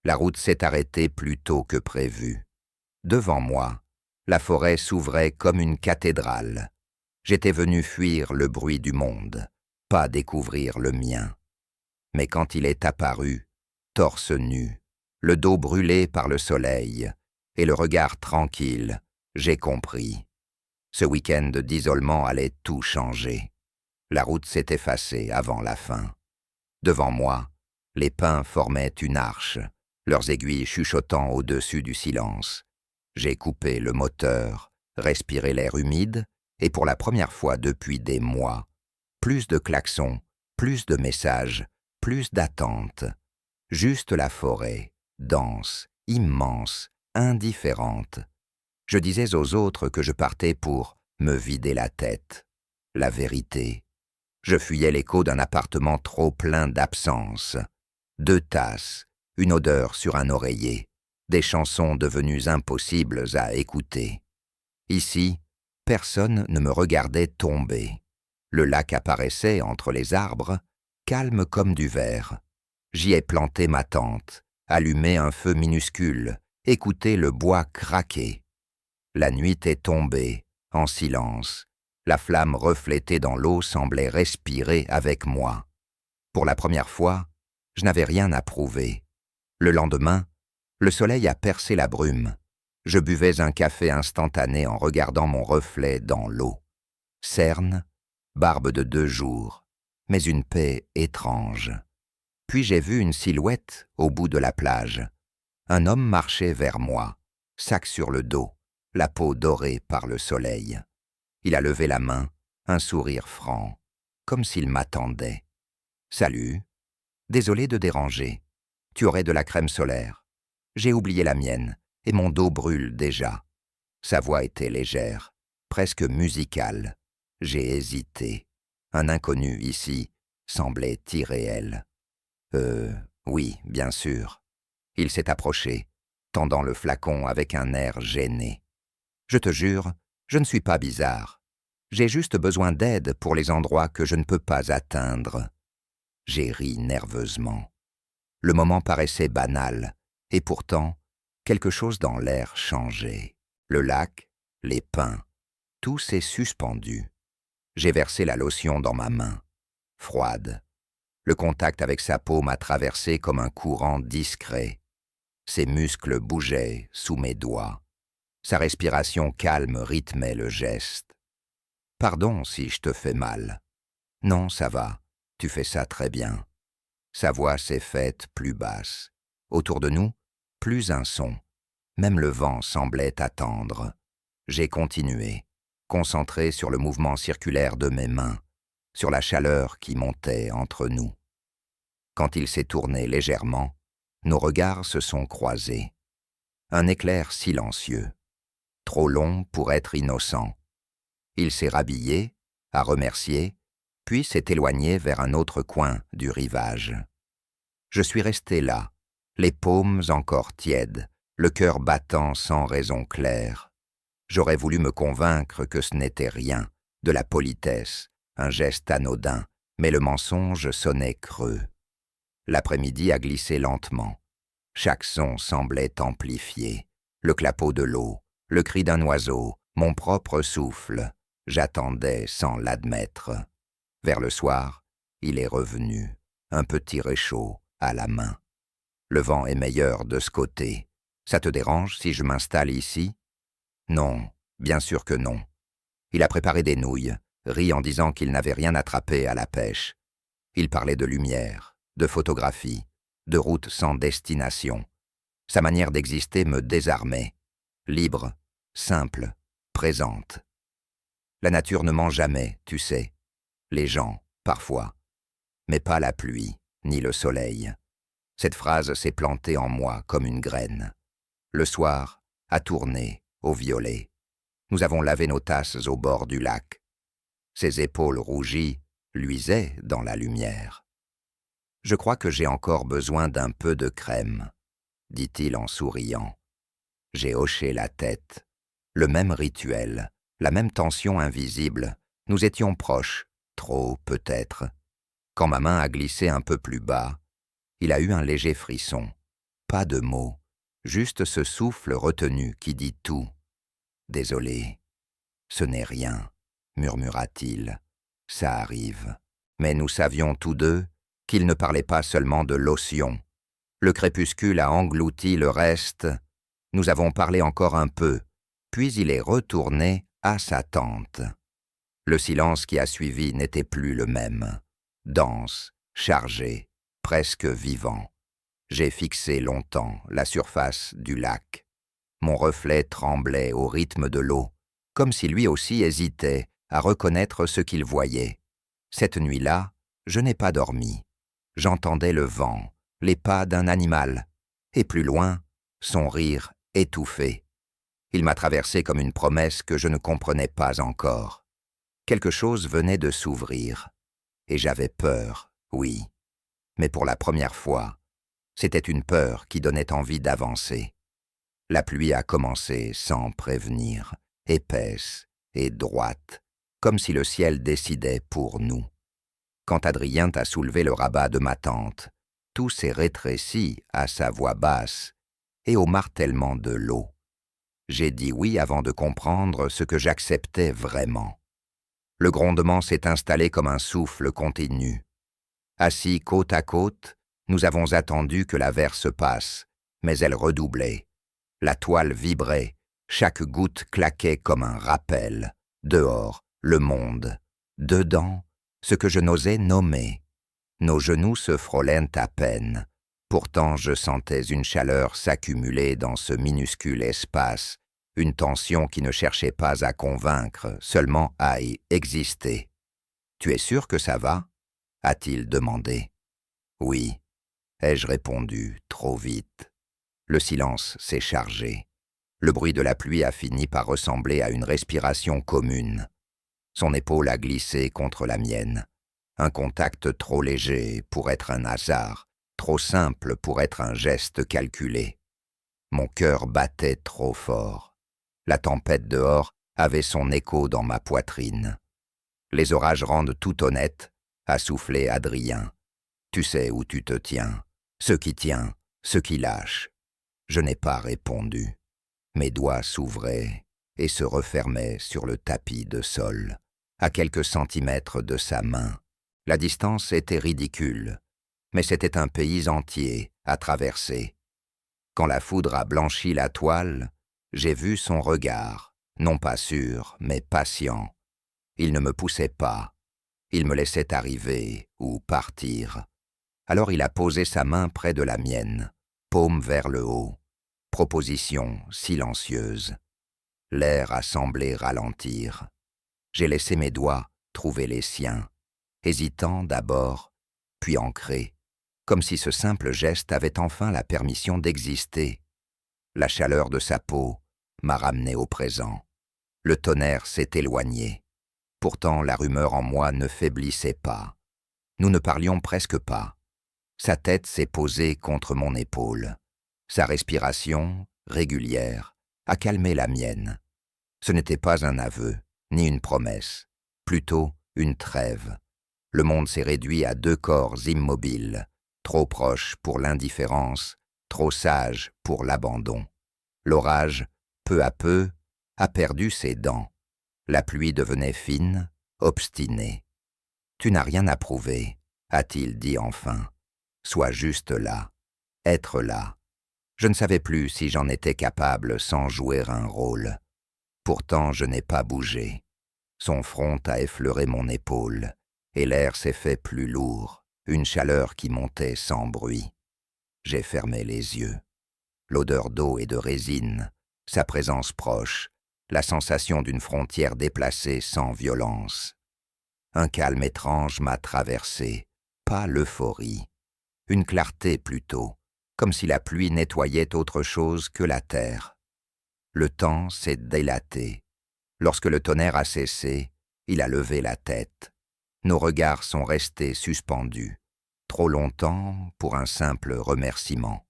La route s'est arrêtée plus tôt que prévu. Devant moi, la forêt s'ouvrait comme une cathédrale. J'étais venu fuir le bruit du monde, pas découvrir le mien. Mais quand il est apparu, torse nu, le dos brûlé par le soleil et le regard tranquille, j'ai compris. Ce week-end d'isolement allait tout changer. La route s'est effacée avant la fin. Devant moi, les pins formaient une arche, leurs aiguilles chuchotant au-dessus du silence. J'ai coupé le moteur, respiré l'air humide, et pour la première fois depuis des mois, plus de klaxons, plus de messages, plus d'attentes. Juste la forêt, dense, immense, indifférente. Je disais aux autres que je partais pour me vider la tête. La vérité. Je fuyais l'écho d'un appartement trop plein d'absence. 2 tasses, une odeur sur un oreiller, des chansons devenues impossibles à écouter. Ici, personne ne me regardait tomber. Le lac apparaissait entre les arbres, calme comme du verre. J'y ai planté ma tente, allumé un feu minuscule, écouté le bois craquer. La nuit est tombée, en silence. La flamme reflétée dans l'eau semblait respirer avec moi. Pour la première fois, je n'avais rien à prouver. Le lendemain, le soleil a percé la brume. Je buvais un café instantané en regardant mon reflet dans l'eau. Cerne, barbe de 2 jours, mais une paix étrange. Puis j'ai vu une silhouette au bout de la plage. Un homme marchait vers moi, sac sur le dos, la peau dorée par le soleil. Il a levé la main, un sourire franc, comme s'il m'attendait. « Salut, désolé de déranger. Tu aurais de la crème solaire. J'ai oublié la mienne, et mon dos brûle déjà. » Sa voix était légère, presque musicale. J'ai hésité. Un inconnu ici semblait irréel. Oui, bien sûr. » Il s'est approché, tendant le flacon avec un air gêné. « Je te jure, je ne suis pas bizarre. J'ai juste besoin d'aide pour les endroits que je ne peux pas atteindre. » J'ai ri nerveusement. Le moment paraissait banal, et pourtant, quelque chose dans l'air changeait. Le lac, les pins, tout s'est suspendu. J'ai versé la lotion dans ma main, froide. Le contact avec sa peau m'a traversé comme un courant discret. Ses muscles bougeaient sous mes doigts. Sa respiration calme rythmait le geste. « Pardon si je te fais mal. »« Non, ça va, tu fais ça très bien. » Sa voix s'est faite plus basse. Autour de nous, plus un son. Même le vent semblait attendre. J'ai continué, concentré sur le mouvement circulaire de mes mains, sur la chaleur qui montait entre nous. Quand il s'est tourné légèrement, nos regards se sont croisés. Un éclair silencieux, trop long pour être innocent. Il s'est rhabillé, a remercié, puis s'est éloigné vers un autre coin du rivage. Je suis resté là, les paumes encore tièdes, le cœur battant sans raison claire. J'aurais voulu me convaincre que ce n'était rien, de la politesse, un geste anodin, mais le mensonge sonnait creux. L'après-midi a glissé lentement. Chaque son semblait amplifié. Le clapot de l'eau, le cri d'un oiseau, mon propre souffle. J'attendais sans l'admettre. Vers le soir, il est revenu, un petit réchaud à la main. Le vent est meilleur de ce côté. Ça te dérange si je m'installe ici? Non, bien sûr que non. Il a préparé des nouilles, rit en disant qu'il n'avait rien attrapé à la pêche. Il parlait de lumière, de photographie, de routes sans destination. Sa manière d'exister me désarmait. Libre, simple, présente. La nature ne ment jamais, tu sais. Les gens, parfois. Mais pas la pluie, ni le soleil. Cette phrase s'est plantée en moi comme une graine. Le soir, a tourné, au violet. Nous avons lavé nos tasses au bord du lac. Ses épaules rougies luisaient dans la lumière. « Je crois que j'ai encore besoin d'un peu de crème, » dit-il en souriant. J'ai hoché la tête. Le même rituel, la même tension invisible. Nous étions proches, trop peut-être. Quand ma main a glissé un peu plus bas, il a eu un léger frisson. pas de mots, juste ce souffle retenu qui dit tout. « Désolé, ce n'est rien, murmura-t-il. Ça arrive. » Mais nous savions tous deux qu'il ne parlait pas seulement de lotion. Le crépuscule a englouti le reste. Nous avons parlé encore un peu, puis il est retourné à sa tente. Le silence qui a suivi n'était plus le même. Dense, chargé, presque vivant. J'ai fixé longtemps la surface du lac. Mon reflet tremblait au rythme de l'eau, comme si lui aussi hésitait à reconnaître ce qu'il voyait. Cette nuit-là, je n'ai pas dormi. J'entendais le vent, les pas d'un animal, et plus loin, son rire étouffé. Il m'a traversé comme une promesse que je ne comprenais pas encore. Quelque chose venait de s'ouvrir, et j'avais peur, oui. Mais pour la première fois, c'était une peur qui donnait envie d'avancer. La pluie a commencé sans prévenir, épaisse et droite, comme si le ciel décidait pour nous. Quand Adrien t'a soulevé le rabat de ma tente, tout s'est rétréci à sa voix basse et au martèlement de l'eau. J'ai dit oui avant de comprendre ce que j'acceptais vraiment. Le grondement s'est installé comme un souffle continu. Assis côte à côte, nous avons attendu que l'averse passe, mais elle redoublait. La toile vibrait, chaque goutte claquait comme un rappel. Dehors, le monde. Dedans, ce que je n'osais nommer. Nos genoux se frôlaient à peine. Pourtant, je sentais une chaleur s'accumuler dans ce minuscule espace, une tension qui ne cherchait pas à convaincre, seulement à y exister. « Tu es sûr que ça va ?» a-t-il demandé. « Oui », ai-je répondu, trop vite. Le silence s'est chargé. Le bruit de la pluie a fini par ressembler à une respiration commune. Son épaule a glissé contre la mienne. Un contact trop léger pour être un hasard, trop simple pour être un geste calculé. Mon cœur battait trop fort. La tempête dehors avait son écho dans ma poitrine. Les orages rendent tout honnête, a soufflé Adrien. Tu sais où tu te tiens, ce qui tient, ce qui lâche. Je n'ai pas répondu. Mes doigts s'ouvraient et se refermaient sur le tapis de sol, à quelques centimètres de sa main. La distance était ridicule, mais c'était un pays entier à traverser. Quand la foudre a blanchi la toile, j'ai vu son regard, non pas sûr, mais patient. Il ne me poussait pas, il me laissait arriver ou partir. Alors il a posé sa main près de la mienne, paume vers le haut, proposition silencieuse. L'air a semblé ralentir. J'ai laissé mes doigts trouver les siens, hésitant d'abord, puis ancré, comme si ce simple geste avait enfin la permission d'exister. La chaleur de sa peau m'a ramené au présent. Le tonnerre s'est éloigné. Pourtant, la rumeur en moi ne faiblissait pas. Nous ne parlions presque pas. Sa tête s'est posée contre mon épaule. Sa respiration, régulière, a calmé la mienne. Ce n'était pas un aveu, ni une promesse, plutôt une trêve. Le monde s'est réduit à deux corps immobiles, trop proches pour l'indifférence, trop sages pour l'abandon. L'orage, peu à peu, a perdu ses dents. La pluie devenait fine, obstinée. « Tu n'as rien à prouver », a-t-il dit enfin. « Sois juste là, être là. » Je ne savais plus si j'en étais capable sans jouer un rôle. Pourtant, je n'ai pas bougé. Son front a effleuré mon épaule, et l'air s'est fait plus lourd, une chaleur qui montait sans bruit. J'ai fermé les yeux. L'odeur d'eau et de résine, sa présence proche, la sensation d'une frontière déplacée sans violence. Un calme étrange m'a traversé, pas l'euphorie, une clarté plutôt, comme si la pluie nettoyait autre chose que la terre. Le temps s'est dilaté. Lorsque le tonnerre a cessé, il a levé la tête. Nos regards sont restés suspendus, trop longtemps pour un simple remerciement.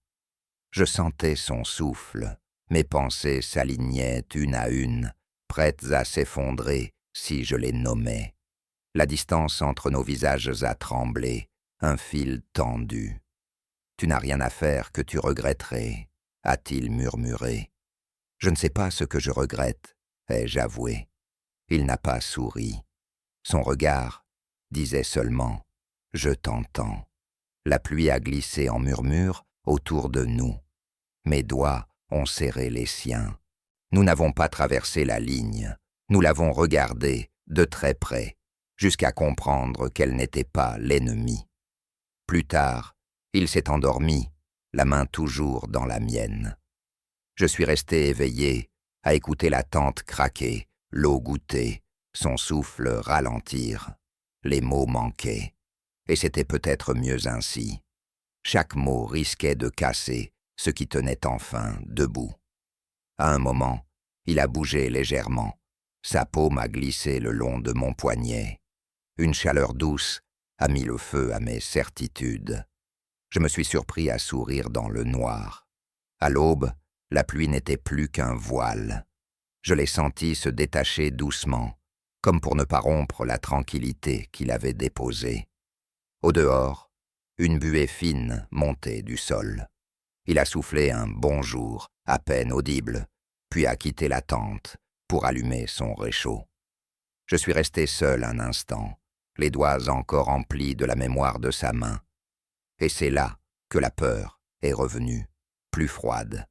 Je sentais son souffle, mes pensées s'alignaient une à une, prêtes à s'effondrer si je les nommais. La distance entre nos visages a tremblé, un fil tendu. Tu n'as rien à faire que tu regretterais, a-t-il murmuré. Je ne sais pas ce que je regrette, ai-je avoué. Il n'a pas souri. Son regard disait seulement « Je t'entends ». La pluie a glissé en murmure autour de nous. Mes doigts ont serré les siens. Nous n'avons pas traversé la ligne. Nous l'avons regardée de très près, jusqu'à comprendre qu'elle n'était pas l'ennemi. Plus tard, il s'est endormi, la main toujours dans la mienne. Je suis resté éveillé, à écouter la tente craquer, l'eau goûter, son souffle ralentir. Les mots manquaient, et c'était peut-être mieux ainsi. Chaque mot risquait de casser ce qui tenait enfin debout. À un moment, il a bougé légèrement. Sa paume a glissé le long de mon poignet. Une chaleur douce a mis le feu à mes certitudes. Je me suis surpris à sourire dans le noir. À l'aube, la pluie n'était plus qu'un voile. Je l'ai senti se détacher doucement, comme pour ne pas rompre la tranquillité qu'il avait déposée. Au dehors, une buée fine montait du sol. Il a soufflé un bonjour, à peine audible, puis a quitté la tente pour allumer son réchaud. Je suis resté seul un instant, les doigts encore emplis de la mémoire de sa main. Et c'est là que la peur est revenue, plus froide.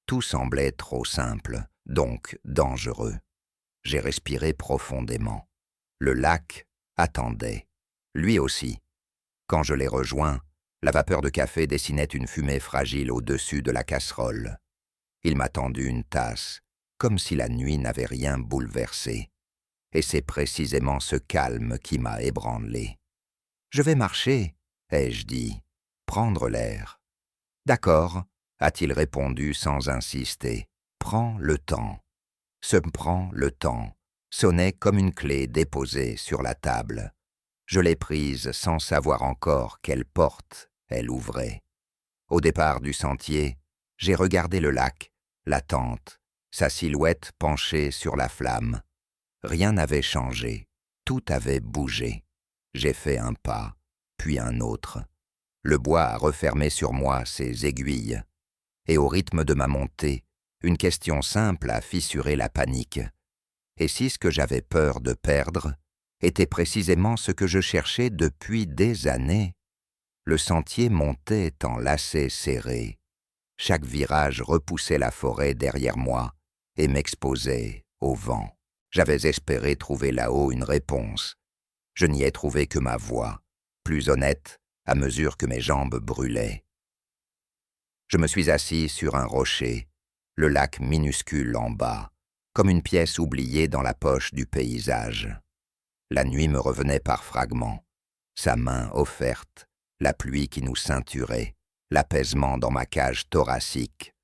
Tout semblait trop simple, donc dangereux. J'ai respiré profondément. Le lac attendait, lui aussi. Quand je l'ai rejoint, la vapeur de café dessinait une fumée fragile au-dessus de la casserole. Il m'a tendu une tasse, comme si la nuit n'avait rien bouleversé. Et c'est précisément ce calme qui m'a ébranlé. « Je vais marcher », ai-je dit, « prendre l'air. »« D'accord », a-t-il répondu sans insister, « prends le temps. » Ce « prends le temps » sonnait comme une clé déposée sur la table. Je l'ai prise sans savoir encore quelle porte elle ouvrait. Au départ du sentier, j'ai regardé le lac, la tente, sa silhouette penchée sur la flamme. Rien n'avait changé, tout avait bougé. J'ai fait un pas, puis un autre. Le bois a refermé sur moi ses aiguilles. Et au rythme de ma montée, une question simple a fissuré la panique. Et si ce que j'avais peur de perdre était précisément ce que je cherchais depuis des années? Le sentier montait en lacets serrés. Chaque virage repoussait la forêt derrière moi et m'exposait au vent. J'avais espéré trouver là-haut une réponse. Je n'y ai trouvé que ma voix, plus honnête à mesure que mes jambes brûlaient. Je me suis assis sur un rocher, le lac minuscule en bas, comme une pièce oubliée dans la poche du paysage. La nuit me revenait par fragments, sa main offerte, la pluie qui nous ceinturait, l'apaisement dans ma cage thoracique.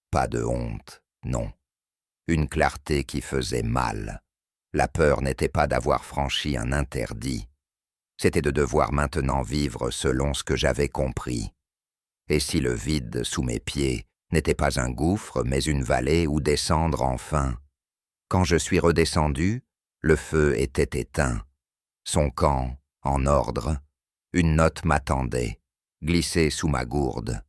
Pas de honte, non. Une clarté qui faisait mal. La peur n'était pas d'avoir franchi un interdit. C'était de devoir maintenant vivre selon ce que j'avais compris. Et si le vide sous mes pieds n'était pas un gouffre, mais une vallée où descendre enfin? Quand je suis redescendu, le feu était éteint. Son camp, en ordre. Une note m'attendait, glissée sous ma gourde.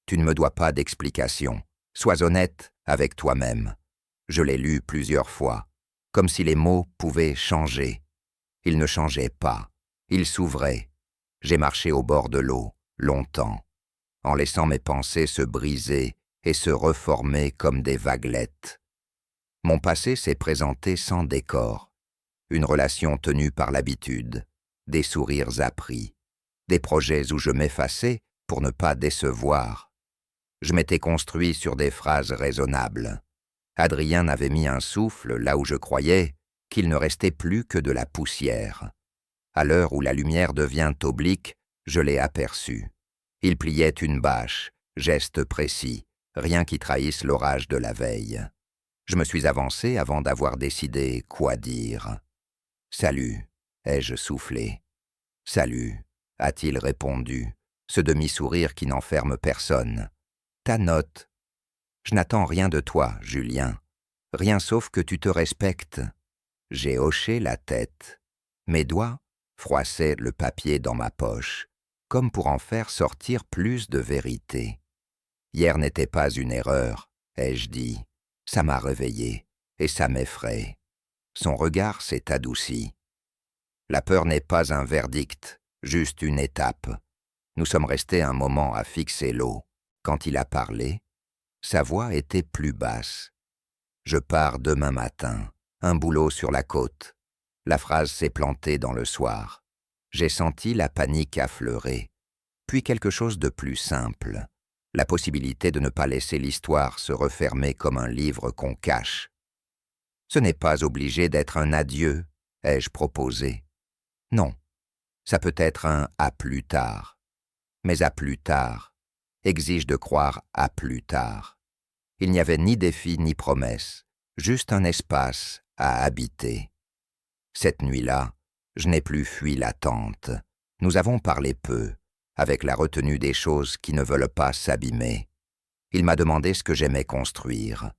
Tu ne me dois pas d'explication. Sois honnête avec toi-même. Je l'ai lu plusieurs fois, comme si les mots pouvaient changer. Ils ne changeaient pas, ils s'ouvraient. J'ai marché au bord de l'eau, longtemps, en laissant mes pensées se briser et se reformer comme des vaguelettes. Mon passé s'est présenté sans décor, une relation tenue par l'habitude, des sourires appris, des projets où je m'effaçais pour ne pas décevoir. Je m'étais construit sur des phrases raisonnables. Adrien avait mis un souffle là où je croyais qu'il ne restait plus que de la poussière. À l'heure où la lumière devient oblique, je l'ai aperçu. Il pliait une bâche, geste précis, rien qui trahisse l'orage de la veille. Je me suis avancé avant d'avoir décidé quoi dire. « Salut », ai-je soufflé. « Salut », a-t-il répondu, ce demi-sourire qui n'enferme personne. « Ta note. Je n'attends rien de toi, Julien. Rien sauf que tu te respectes. » J'ai hoché la tête. Mes doigts froissaient le papier dans ma poche. comme pour en faire sortir plus de vérité. Hier n'était pas une erreur, ai-je dit. Ça m'a réveillé, et ça m'effraie. Son regard s'est adouci. La peur n'est pas un verdict, juste une étape. Nous sommes restés un moment à fixer l'eau. Quand il a parlé, sa voix était plus basse. Je pars demain matin, un boulot sur la côte. La phrase s'est plantée dans le soir. J'ai senti la panique affleurer. Puis quelque chose de plus simple. La possibilité de ne pas laisser l'histoire se refermer comme un livre qu'on cache. Ce n'est pas obligé d'être un adieu, ai-je proposé. Non, ça peut être un « à plus tard ». Mais à plus tard exige de croire à plus tard. Il n'y avait ni défi ni promesse, juste un espace à habiter. Cette nuit-là, je n'ai plus fui l'attente. Nous avons parlé peu, avec la retenue des choses qui ne veulent pas s'abîmer. Il m'a demandé ce que j'aimais construire.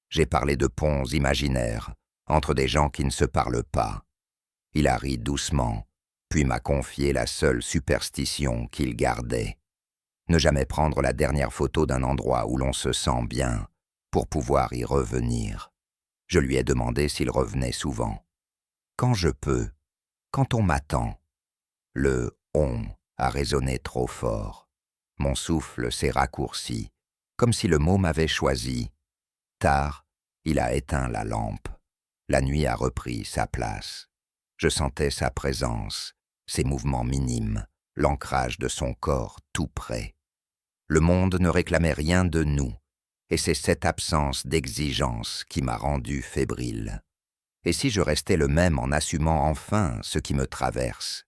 J'ai parlé de ponts imaginaires, entre des gens qui ne se parlent pas. Il a ri doucement, puis m'a confié la seule superstition qu'il gardait. Ne jamais prendre la dernière photo d'un endroit où l'on se sent bien, pour pouvoir y revenir. Je lui ai demandé s'il revenait souvent. Quand je peux, quand on m'attend. Le « on » a résonné trop fort. Mon souffle s'est raccourci, comme si le mot m'avait choisi. Tard, il a éteint la lampe. La nuit a repris sa place. Je sentais sa présence, ses mouvements minimes, l'ancrage de son corps tout près. Le monde ne réclamait rien de nous, et c'est cette absence d'exigence qui m'a rendu fébrile. Et si je restais le même en assumant enfin ce qui me traverse?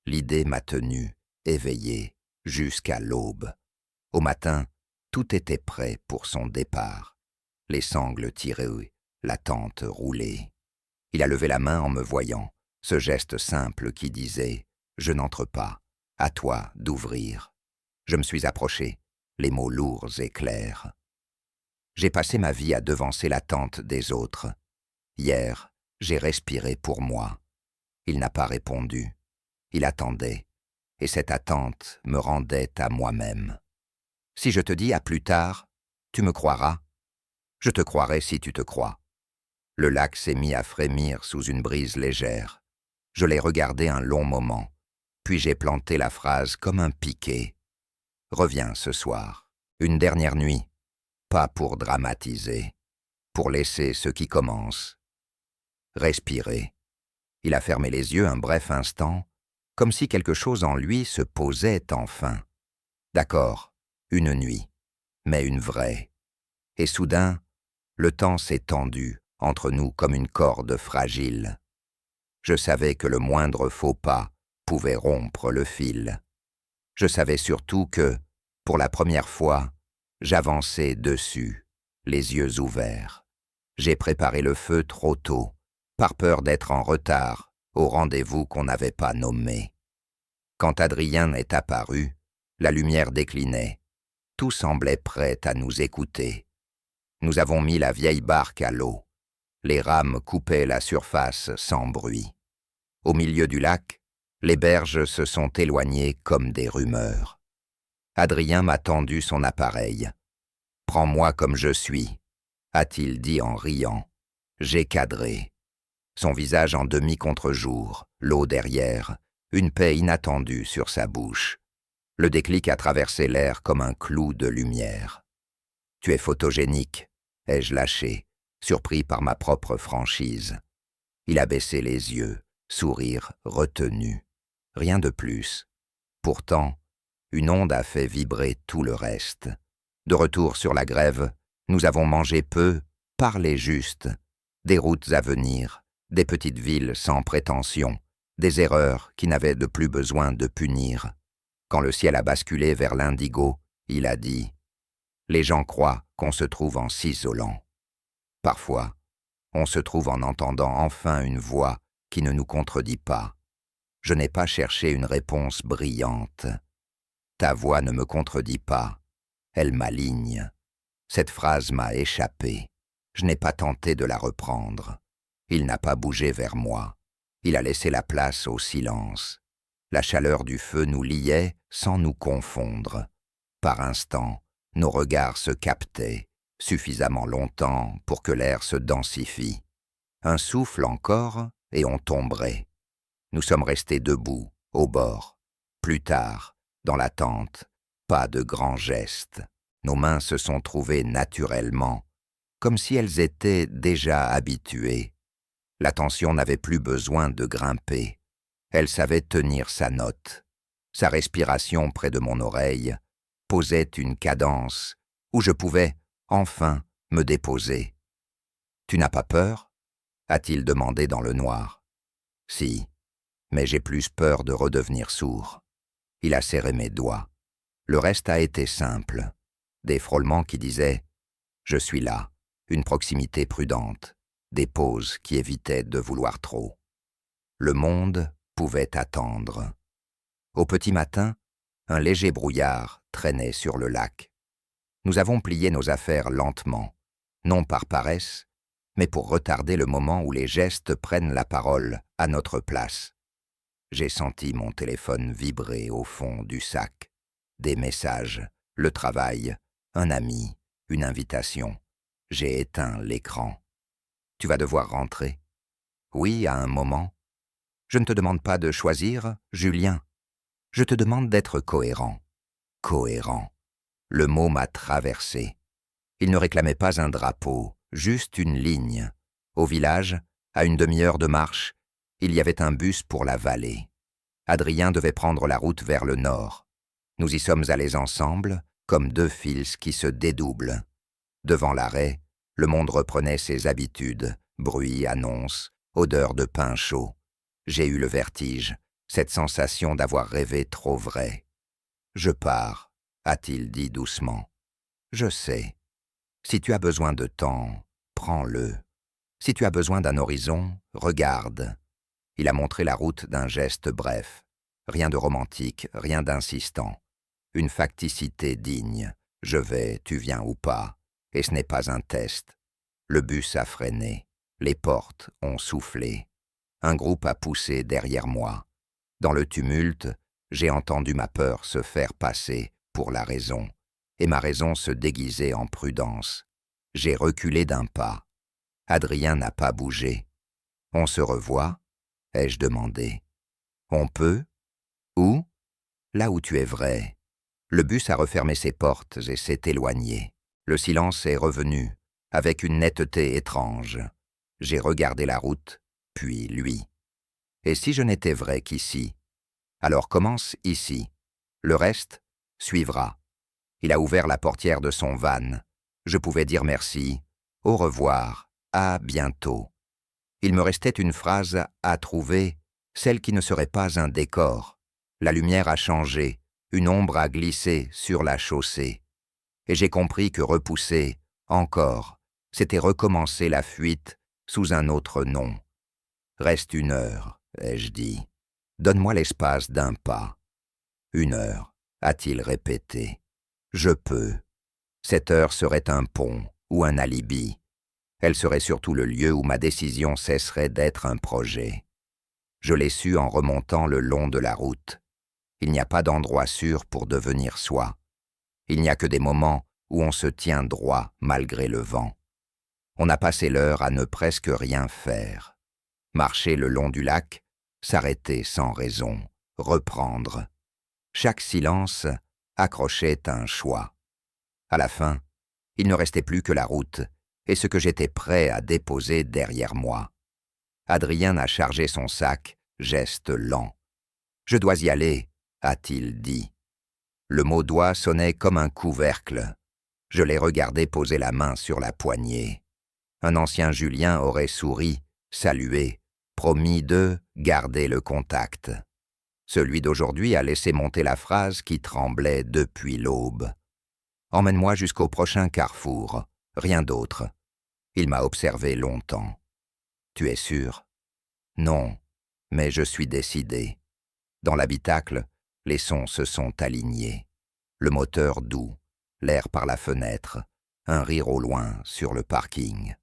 L'idée m'a tenu, éveillé, jusqu'à l'aube. Au matin, tout était prêt pour son départ. Les sangles tirées, la tente roulée. Il a levé la main en me voyant, ce geste simple qui disait « Je n'entre pas, à toi d'ouvrir ». Je me suis approché, les mots lourds et clairs. J'ai passé ma vie à devancer l'attente des autres. Hier, j'ai respiré pour moi. Il n'a pas répondu. Il attendait, et cette attente me rendait à moi-même. Si je te dis à plus tard, tu me croiras? Je te croirai si tu te crois. Le lac s'est mis à frémir sous une brise légère. Je l'ai regardé un long moment, puis j'ai planté la phrase comme un piquet. Reviens ce soir, une dernière nuit, pas pour dramatiser, pour laisser ce qui commence. Respirer. Il a fermé les yeux un bref instant, comme si quelque chose en lui se posait enfin. D'accord, une nuit, mais une vraie. Et soudain, le temps s'est tendu entre nous comme une corde fragile. Je savais que le moindre faux pas pouvait rompre le fil. Je savais surtout que, pour la première fois, j'avançais dessus, les yeux ouverts. J'ai préparé le feu trop tôt, par peur d'être en retard au rendez-vous qu'on n'avait pas nommé. Quand Adrien est apparu, la lumière déclinait. Tout semblait prêt à nous écouter. Nous avons mis la vieille barque à l'eau. Les rames coupaient la surface sans bruit. Au milieu du lac, les berges se sont éloignées comme des rumeurs. Adrien m'a tendu son appareil. « Prends-moi comme je suis », a-t-il dit en riant. J'ai cadré. Son visage en demi-contre-jour, l'eau derrière, une paix inattendue sur sa bouche. Le déclic a traversé l'air comme un clou de lumière. « Tu es photogénique », ai-je lâché, surpris par ma propre franchise. Il a baissé les yeux, sourire retenu. Rien de plus. Pourtant, une onde a fait vibrer tout le reste. De retour sur la grève, nous avons mangé peu, parlé juste. Des routes à venir, des petites villes sans prétention, des erreurs qui n'avaient de plus besoin de punir. Quand le ciel a basculé vers l'indigo, il a dit « Les gens croient qu'on se trouve en s'isolant. Parfois, on se trouve en entendant enfin une voix qui ne nous contredit pas. Je n'ai pas cherché une réponse brillante. Ta voix ne me contredit pas, elle m'aligne. Cette phrase m'a échappé. Je n'ai pas tenté de la reprendre. Il n'a pas bougé vers moi. Il a laissé la place au silence. La chaleur du feu nous liait sans nous confondre. Par instants, nos regards se captaient, suffisamment longtemps pour que l'air se densifie. Un souffle encore, et on tomberait. Nous sommes restés debout, au bord. Plus tard, dans l'attente, pas de grands gestes. Nos mains se sont trouvées naturellement, comme si elles étaient déjà habituées. L'attention n'avait plus besoin de grimper. Elle savait tenir sa note. Sa respiration près de mon oreille posait une cadence où je pouvais, enfin, me déposer. « Tu n'as pas peur ?» a-t-il demandé dans le noir. « Si, mais j'ai plus peur de redevenir sourd. » Il a serré mes doigts. Le reste a été simple. Des frôlements qui disaient « Je suis là », une proximité prudente, des pauses qui évitaient de vouloir trop. Le monde pouvait attendre. Au petit matin, un léger brouillard traînait sur le lac. Nous avons plié nos affaires lentement, non par paresse, mais pour retarder le moment où les gestes prennent la parole à notre place. J'ai senti mon téléphone vibrer au fond du sac. Des messages, le travail, un ami, une invitation. J'ai éteint l'écran. Tu vas devoir rentrer. Oui, à un moment. Je ne te demande pas de choisir, Julien. Je te demande d'être cohérent. Cohérent. Le mot m'a traversé. Il ne réclamait pas un drapeau, juste une ligne. Au village, à une demi-heure de marche, il y avait un bus pour la vallée. Adrien devait prendre la route vers le nord. Nous y sommes allés ensemble, comme deux fils qui se dédoublent. Devant l'arrêt, le monde reprenait ses habitudes, bruit, annonces, odeur de pain chaud. J'ai eu le vertige, cette sensation d'avoir rêvé trop vrai. « Je pars », a-t-il dit doucement. « Je sais. Si tu as besoin de temps, prends-le. Si tu as besoin d'un horizon, regarde. » Il a montré la route d'un geste bref. Rien de romantique, rien d'insistant. Une facticité digne. Je vais, tu viens ou pas. Et ce n'est pas un test. Le bus a freiné. Les portes ont soufflé. Un groupe a poussé derrière moi. Dans le tumulte, j'ai entendu ma peur se faire passer pour la raison, et ma raison se déguiser en prudence. J'ai reculé d'un pas. Adrien n'a pas bougé. « On se revoit ?» ai-je demandé. « On peut ? Où ? Là où tu es vrai. » Le bus a refermé ses portes et s'est éloigné. Le silence est revenu, avec une netteté étrange. J'ai regardé la route, puis lui. Et si je n'étais vrai qu'ici ? Alors commence ici. Le reste suivra. Il a ouvert la portière de son van. Je pouvais dire merci, au revoir, à bientôt. Il me restait une phrase à trouver, celle qui ne serait pas un décor. La lumière a changé, une ombre a glissé sur la chaussée. Et j'ai compris que repousser, encore, c'était recommencer la fuite sous un autre nom. « Reste 1 heure, ai-je dit. Donne-moi l'espace d'un pas. »« 1 heure, a-t-il répété. Je peux. Cette heure serait un pont ou un alibi. Elle serait surtout le lieu où ma décision cesserait d'être un projet. Je l'ai su en remontant le long de la route. Il n'y a pas d'endroit sûr pour devenir soi. Il n'y a que des moments où on se tient droit malgré le vent. On a passé l'heure à ne presque rien faire. Marcher le long du lac, s'arrêter sans raison, reprendre. Chaque silence accrochait un choix. À la fin, il ne restait plus que la route et ce que j'étais prêt à déposer derrière moi. Adrien a chargé son sac, geste lent. « Je dois y aller », a-t-il dit. Le mot « doigt » sonnait comme un couvercle. Je l'ai regardé poser la main sur la poignée. Un ancien Julien aurait souri, salué, promis de garder le contact. Celui d'aujourd'hui a laissé monter la phrase qui tremblait depuis l'aube. « Emmène-moi jusqu'au prochain carrefour, rien d'autre. » Il m'a observé longtemps. « Tu es sûr ? » ?»« Non, mais je suis décidé. » Dans l'habitacle, les sons se sont alignés. Le moteur doux, l'air par la fenêtre, un rire au loin sur le parking.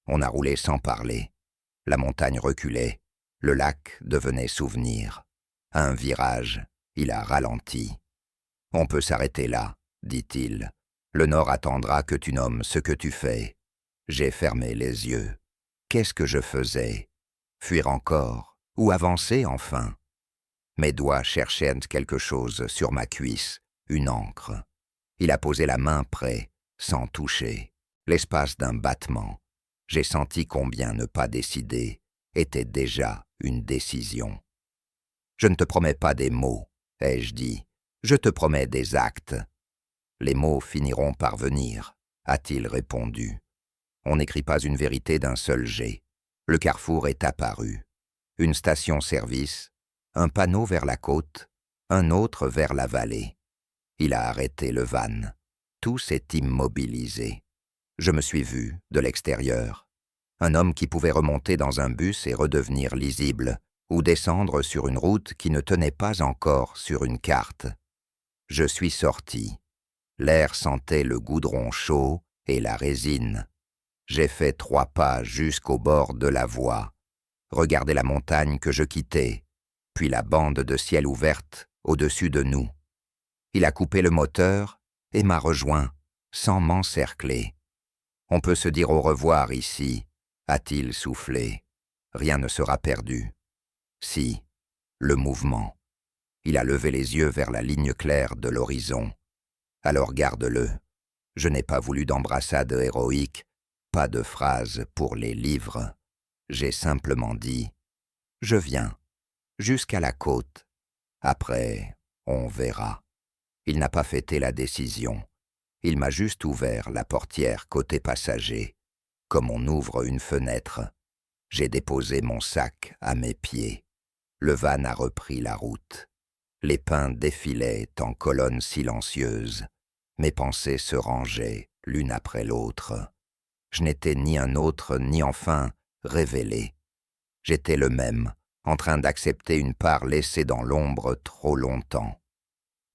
On a roulé sans parler. La montagne reculait, le lac devenait souvenir. À un virage, il a ralenti. On peut s'arrêter là, dit-il. Le Nord attendra que tu nommes ce que tu fais. J'ai fermé les yeux. Qu'est-ce que je faisais? Fuir encore? Ou avancer enfin? Mes doigts cherchaient quelque chose sur ma cuisse, une encre. Il a posé la main près, sans toucher. L'espace d'un battement. J'ai senti combien ne pas décider était déjà une décision. Je ne te promets pas des mots, ai-je dit. Je te promets des actes. Les mots finiront par venir, a-t-il répondu. On n'écrit pas une vérité d'un seul jet. Le carrefour est apparu. Une station-service, un panneau vers la côte, un autre vers la vallée. Il a arrêté le van. Tout s'est immobilisé. Je me suis vu, de l'extérieur. Un homme qui pouvait remonter dans un bus et redevenir lisible, ou descendre sur une route qui ne tenait pas encore sur une carte. Je suis sorti. L'air sentait le goudron chaud et la résine. J'ai fait 3 pas jusqu'au bord de la voie, regardé la montagne que je quittais, puis la bande de ciel ouverte au-dessus de nous. Il a coupé le moteur et m'a rejoint, sans m'encercler. On peut se dire au revoir ici, a-t-il soufflé. Rien ne sera perdu. Si, le mouvement. Il a levé les yeux vers la ligne claire de l'horizon. Alors garde-le. Je n'ai pas voulu d'embrassade héroïque, pas de phrase pour les livres. J'ai simplement dit « Je viens, jusqu'à la côte. Après, on verra. » Il n'a pas fêté la décision. Il m'a juste ouvert la portière côté passager. Comme on ouvre une fenêtre. J'ai déposé mon sac à mes pieds. Le van a repris la route. Les pins défilaient en colonnes silencieuses. Mes pensées se rangeaient l'une après l'autre. Je n'étais ni un autre, ni enfin révélé. J'étais le même, en train d'accepter une part laissée dans l'ombre trop longtemps.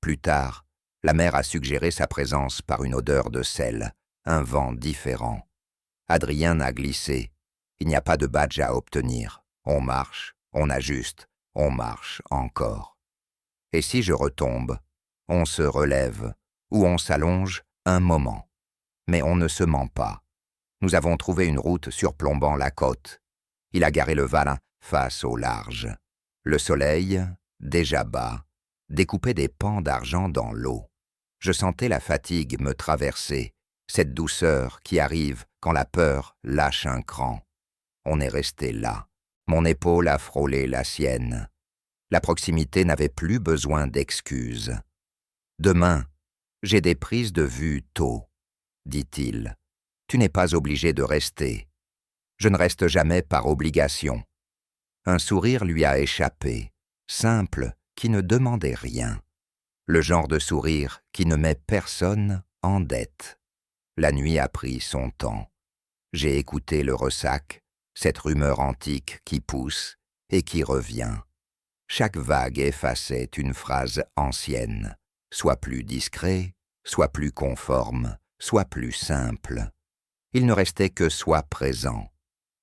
Plus tard, la mer a suggéré sa présence par une odeur de sel, un vent différent. Adrien a glissé. Il n'y a pas de badge à obtenir. On marche, on ajuste, on marche encore. Et si je retombe, on se relève, ou on s'allonge un moment. Mais on ne se ment pas. Nous avons trouvé une route surplombant la côte. Il a garé le van face au large. Le soleil, déjà bas, découpait des pans d'argent dans l'eau. Je sentais la fatigue me traverser, cette douceur qui arrive quand la peur lâche un cran. On est resté là. Mon épaule a frôlé la sienne. La proximité n'avait plus besoin d'excuses. Demain, j'ai des prises de vue tôt, dit-il. Tu n'es pas obligé de rester. Je ne reste jamais par obligation. Un sourire lui a échappé, simple, qui ne demandait rien. Le genre de sourire qui ne met personne en dette. La nuit a pris son temps. J'ai écouté le ressac, cette rumeur antique qui pousse et qui revient. Chaque vague effaçait une phrase ancienne, soit plus discret, soit plus conforme, soit plus simple. Il ne restait que soit présent.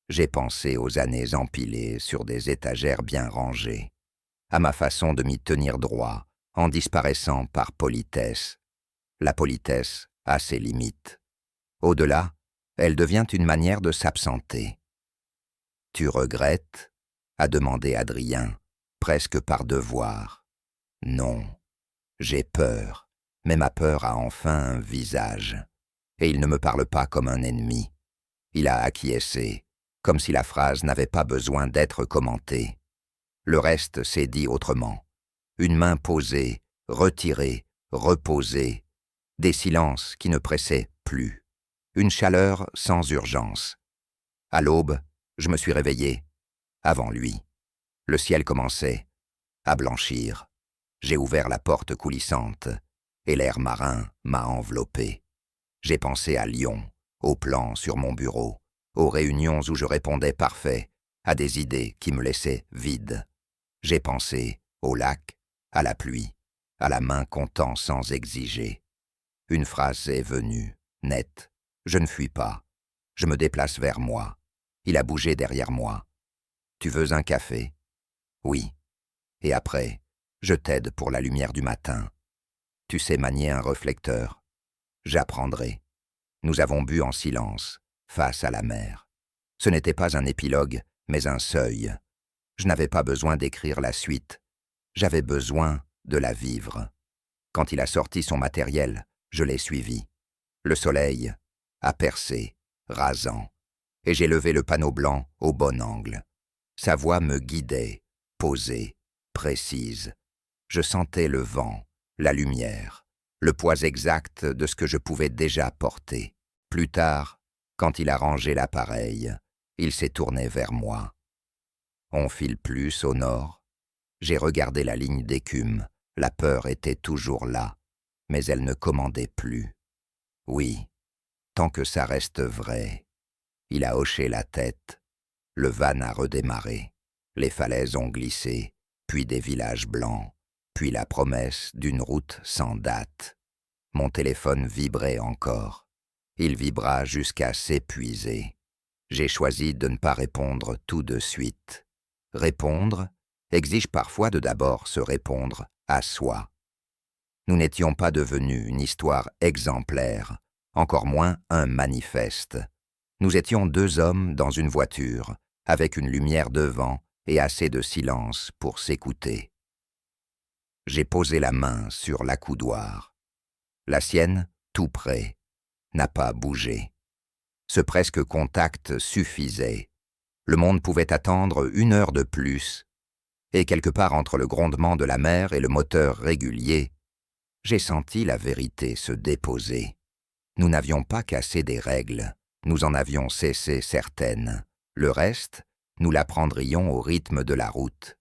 J'ai pensé aux années empilées sur des étagères bien rangées, à ma façon de m'y tenir droit, en disparaissant par politesse. La politesse a ses limites. Au-delà, elle devient une manière de s'absenter. « Tu regrettes ?» a demandé Adrien, presque par devoir. « Non, j'ai peur, mais ma peur a enfin un visage. Et il ne me parle pas comme un ennemi. Il a acquiescé, comme si la phrase n'avait pas besoin d'être commentée. Le reste s'est dit autrement. Une main posée, retirée, reposée. Des silences qui ne pressaient plus. Une chaleur sans urgence. À l'aube, je me suis réveillé, avant lui. Le ciel commençait à blanchir. J'ai ouvert la porte coulissante, et l'air marin m'a enveloppé. J'ai pensé à Lyon, aux plans sur mon bureau, aux réunions où je répondais parfait, à des idées qui me laissaient vide. J'ai pensé au lac, à la pluie, à la main comptant sans exiger. Une phrase est venue, nette. Je ne fuis pas. Je me déplace vers moi. Il a bougé derrière moi. Tu veux un café? Oui. Et après, je t'aide pour la lumière du matin. Tu sais manier un réflecteur. J'apprendrai. Nous avons bu en silence, face à la mer. Ce n'était pas un épilogue, mais un seuil. Je n'avais pas besoin d'écrire la suite. J'avais besoin de la vivre. Quand il a sorti son matériel, je l'ai suivi. Le soleil a percé, rasant, et j'ai levé le panneau blanc au bon angle. Sa voix me guidait, posée, précise. Je sentais le vent, la lumière, le poids exact de ce que je pouvais déjà porter. Plus tard, quand il a rangé l'appareil, il s'est tourné vers moi. On file plus au nord. J'ai regardé la ligne d'écume. La peur était toujours là, mais elle ne commandait plus. Oui, tant que ça reste vrai. Il a hoché la tête. Le van a redémarré. Les falaises ont glissé, puis des villages blancs, puis la promesse d'une route sans date. Mon téléphone vibrait encore. Il vibra jusqu'à s'épuiser. J'ai choisi de ne pas répondre tout de suite. Répondre exige parfois de d'abord se répondre à soi. Nous n'étions pas devenus une histoire exemplaire, encore moins un manifeste. Nous étions deux hommes dans une voiture, avec une lumière devant et assez de silence pour s'écouter. J'ai posé la main sur l'accoudoir. La sienne, tout près, n'a pas bougé. Ce presque contact suffisait. Le monde pouvait attendre 1 heure de plus, et quelque part entre le grondement de la mer et le moteur régulier, j'ai senti la vérité se déposer. Nous n'avions pas cassé des règles, nous en avions cessé certaines. Le reste, nous l'apprendrions au rythme de la route.